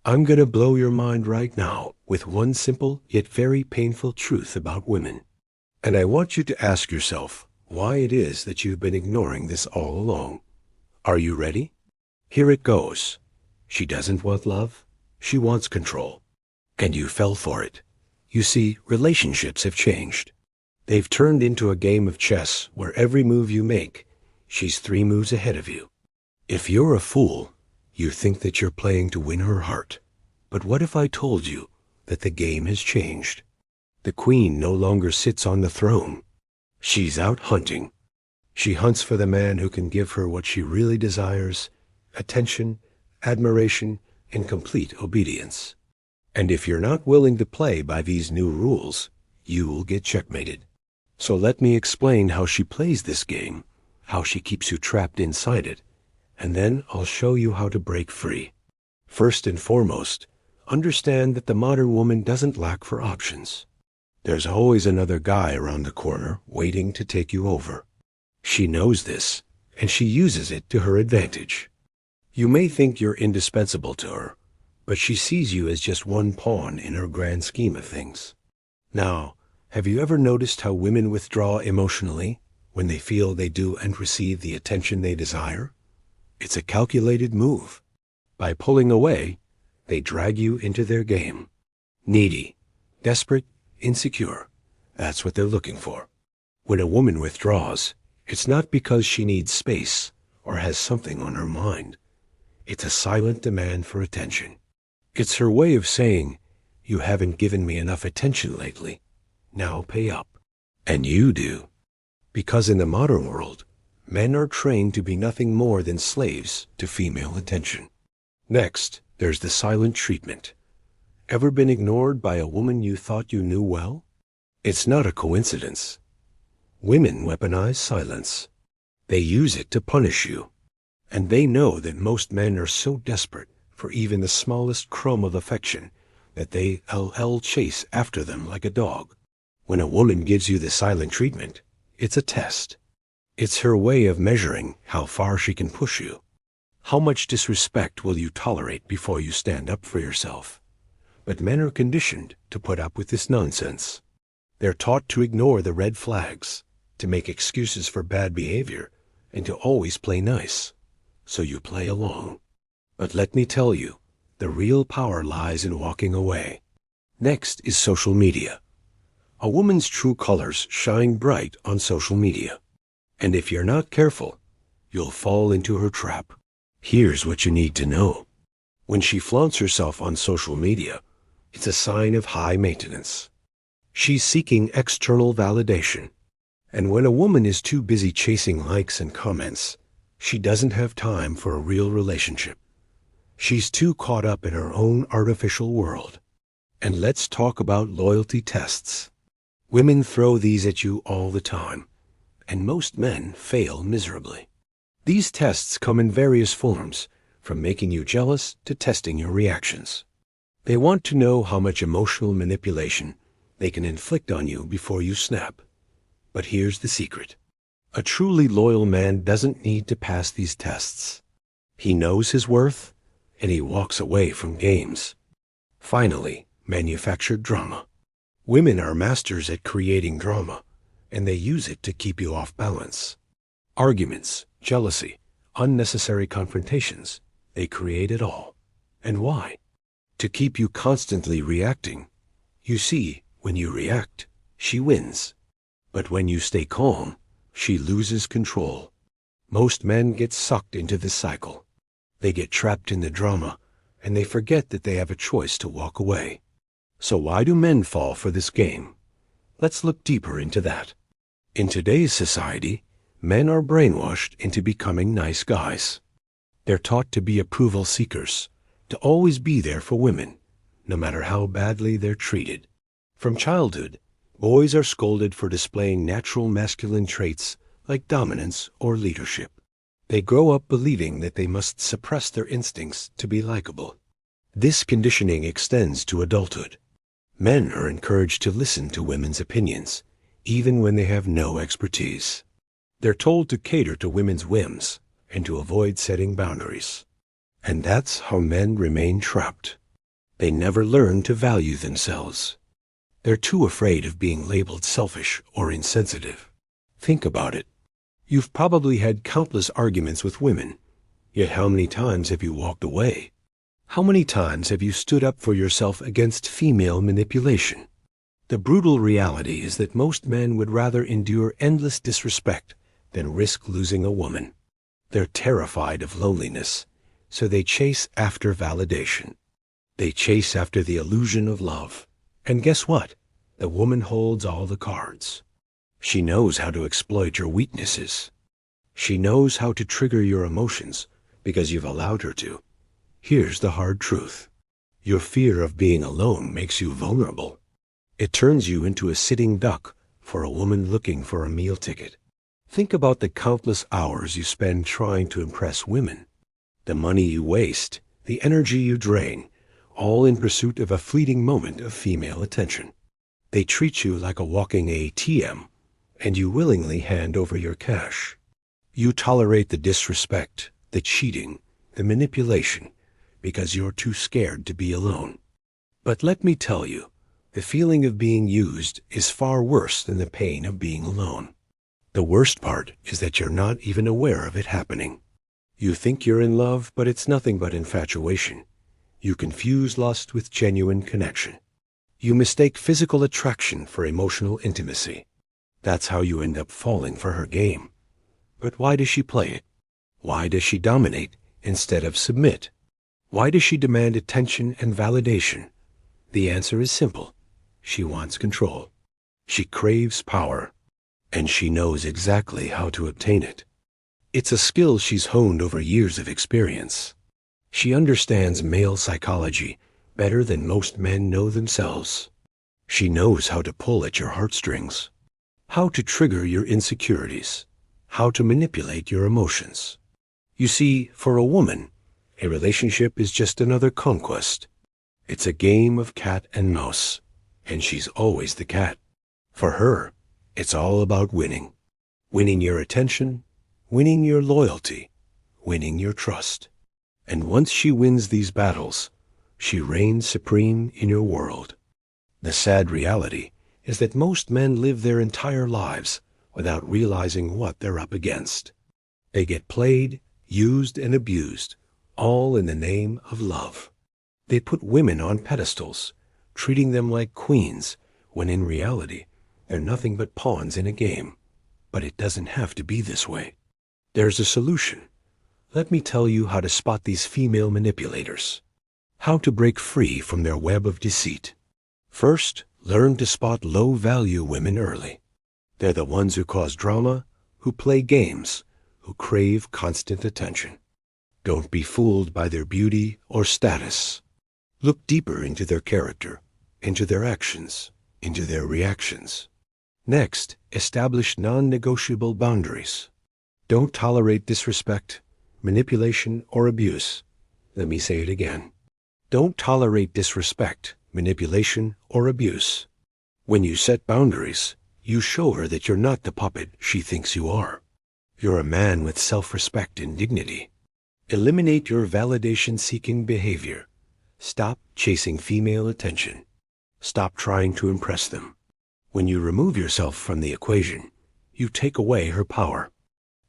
I'm gonna blow your mind right now with one simple yet very painful truth about women. And I want you to ask yourself why it is that you've been ignoring this all along. Are you ready? Here it goes. She doesn't want love. She wants control. And you fell for it. You see, relationships have changed. They've turned into a game of chess where every move you make, she's 3 moves ahead of you. If you're a fool, you think that you're playing to win her heart. But what if I told you that the game has changed? The queen no longer sits on the throne. She's out hunting. She hunts for the man who can give her what she really desires: attention, admiration, and complete obedience. And if you're not willing to play by these new rules, you will get checkmated. So let me explain how she plays this game, how she keeps you trapped inside it, and then I'll show you how to break free. First and foremost, understand that the modern woman doesn't lack for options. There's always another guy around the corner waiting to take you over. She knows this, and she uses it to her advantage. You may think you're indispensable to her, but she sees you as just one pawn in her grand scheme of things. Now, have you ever noticed how women withdraw emotionally when they feel they do and receive the attention they desire? It's a calculated move. By pulling away, they drag you into their game. Needy, desperate, insecure. That's what they're looking for. When a woman withdraws, it's not because she needs space or has something on her mind. It's a silent demand for attention. It's her way of saying, "You haven't given me enough attention lately. Now pay up." And you do. Because in the modern world, men are trained to be nothing more than slaves to female attention. Next, there's the silent treatment. Ever been ignored by a woman you thought you knew well? It's not a coincidence. Women weaponize silence. They use it to punish you. And they know that most men are so desperate for even the smallest crumb of affection that they'll chase after them like a dog. When a woman gives you the silent treatment, it's a test. It's her way of measuring how far she can push you. How much disrespect will you tolerate before you stand up for yourself? But men are conditioned to put up with this nonsense. They're taught to ignore the red flags, to make excuses for bad behavior, and to always play nice. So you play along. But let me tell you, the real power lies in walking away. Next is social media. A woman's true colors shine bright on social media. And if you're not careful, you'll fall into her trap. Here's what you need to know. When she flaunts herself on social media, it's a sign of high maintenance. She's seeking external validation. And when a woman is too busy chasing likes and comments, she doesn't have time for a real relationship. She's too caught up in her own artificial world. And let's talk about loyalty tests. Women throw these at you all the time, and most men fail miserably. These tests come in various forms, from making you jealous to testing your reactions. They want to know how much emotional manipulation they can inflict on you before you snap. But here's the secret. A truly loyal man doesn't need to pass these tests. He knows his worth, and he walks away from games. Finally, manufactured drama. Women are masters at creating drama, and they use it to keep you off balance. Arguments, jealousy, unnecessary confrontations, they create it all. And why? To keep you constantly reacting. You see, when you react, she wins. But when you stay calm, she loses control. Most men get sucked into this cycle. They get trapped in the drama, and they forget that they have a choice to walk away. So why do men fall for this game? Let's look deeper into that. In today's society, men are brainwashed into becoming nice guys. They're taught to be approval seekers, to always be there for women, no matter how badly they're treated. From childhood, boys are scolded for displaying natural masculine traits like dominance or leadership. They grow up believing that they must suppress their instincts to be likable. This conditioning extends to adulthood. Men are encouraged to listen to women's opinions, even when they have no expertise. They're told to cater to women's whims and to avoid setting boundaries. And that's how men remain trapped. They never learn to value themselves. They're too afraid of being labeled selfish or insensitive. Think about it. You've probably had countless arguments with women, yet how many times have you walked away? How many times have you stood up for yourself against female manipulation? The brutal reality is that most men would rather endure endless disrespect than risk losing a woman. They're terrified of loneliness, so they chase after validation. They chase after the illusion of love. And guess what? The woman holds all the cards. She knows how to exploit your weaknesses. She knows how to trigger your emotions because you've allowed her to. Here's the hard truth. Your fear of being alone makes you vulnerable. It turns you into a sitting duck for a woman looking for a meal ticket. Think about the countless hours you spend trying to impress women, the money you waste, the energy you drain, all in pursuit of a fleeting moment of female attention. They treat you like a walking ATM, and you willingly hand over your cash. You tolerate the disrespect, the cheating, the manipulation, because you're too scared to be alone. But let me tell you, the feeling of being used is far worse than the pain of being alone. The worst part is that you're not even aware of it happening. You think you're in love, but it's nothing but infatuation. You confuse lust with genuine connection. You mistake physical attraction for emotional intimacy. That's how you end up falling for her game. But why does she play it? Why does she dominate instead of submit? Why does she demand attention and validation? The answer is simple. She wants control. She craves power, and she knows exactly how to obtain it. It's a skill she's honed over years of experience. She understands male psychology better than most men know themselves. She knows how to pull at your heartstrings, how to trigger your insecurities, how to manipulate your emotions. You see, for a woman, a relationship is just another conquest. It's a game of cat and mouse, and she's always the cat. For her, it's all about winning. Winning your attention, winning your loyalty, winning your trust. And once she wins these battles, she reigns supreme in your world. The sad reality is that most men live their entire lives without realizing what they're up against. They get played, used, and abused, all in the name of love. They put women on pedestals, treating them like queens, when in reality, they're nothing but pawns in a game. But it doesn't have to be this way. There's a solution. Let me tell you how to spot these female manipulators, how to break free from their web of deceit. First, learn to spot low-value women early. They're the ones who cause drama, who play games, who crave constant attention. Don't be fooled by their beauty or status. Look deeper into their character, into their actions, into their reactions. Next, establish non-negotiable boundaries. Don't tolerate disrespect, manipulation, or abuse. Let me say it again. Don't tolerate disrespect, manipulation, or abuse. When you set boundaries, you show her that you're not the puppet she thinks you are. You're a man with self-respect and dignity. Eliminate your validation-seeking behavior. Stop chasing female attention. Stop trying to impress them. When you remove yourself from the equation, you take away her power.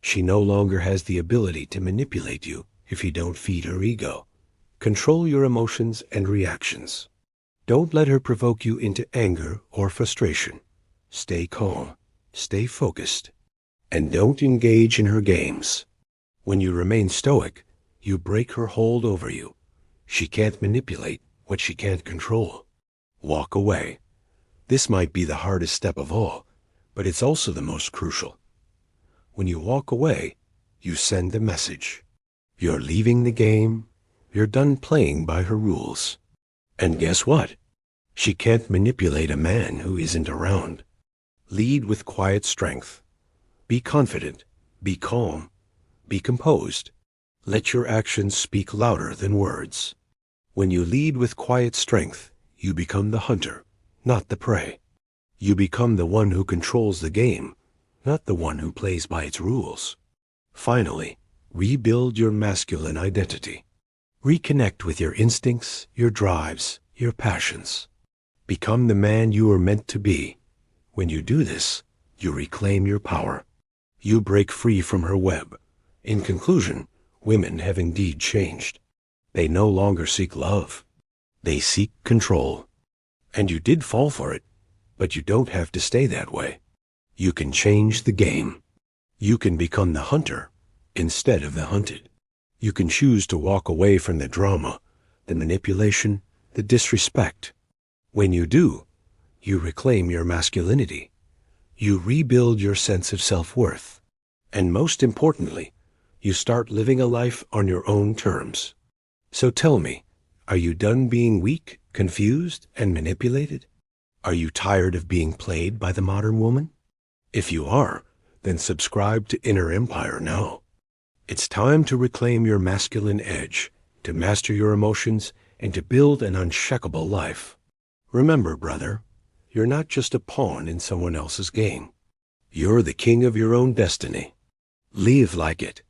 She no longer has the ability to manipulate you if you don't feed her ego. Control your emotions and reactions. Don't let her provoke you into anger or frustration. Stay calm, stay focused, and don't engage in her games. When you remain stoic, you break her hold over you. She can't manipulate what she can't control. Walk away. This might be the hardest step of all, but it's also the most crucial. When you walk away, you send a message. You're leaving the game. You're done playing by her rules. And guess what? She can't manipulate a man who isn't around. Lead with quiet strength. Be confident. Be calm. Be composed. Let your actions speak louder than words. When you lead with quiet strength, you become the hunter, not the prey. You become the one who controls the game, not the one who plays by its rules. Finally, rebuild your masculine identity. Reconnect with your instincts, your drives, your passions. Become the man you are meant to be. When you do this, you reclaim your power. You break free from her web. In conclusion, women have indeed changed. They no longer seek love. They seek control. And you did fall for it, but you don't have to stay that way. You can change the game. You can become the hunter instead of the hunted. You can choose to walk away from the drama, the manipulation, the disrespect. When you do, you reclaim your masculinity. You rebuild your sense of self-worth. And most importantly, you start living a life on your own terms. So tell me, are you done being weak, confused, and manipulated? Are you tired of being played by the modern woman? If you are, then subscribe to Inner Empire now. It's time to reclaim your masculine edge, to master your emotions, and to build an unshakable life. Remember, brother, you're not just a pawn in someone else's game. You're the king of your own destiny. Live like it.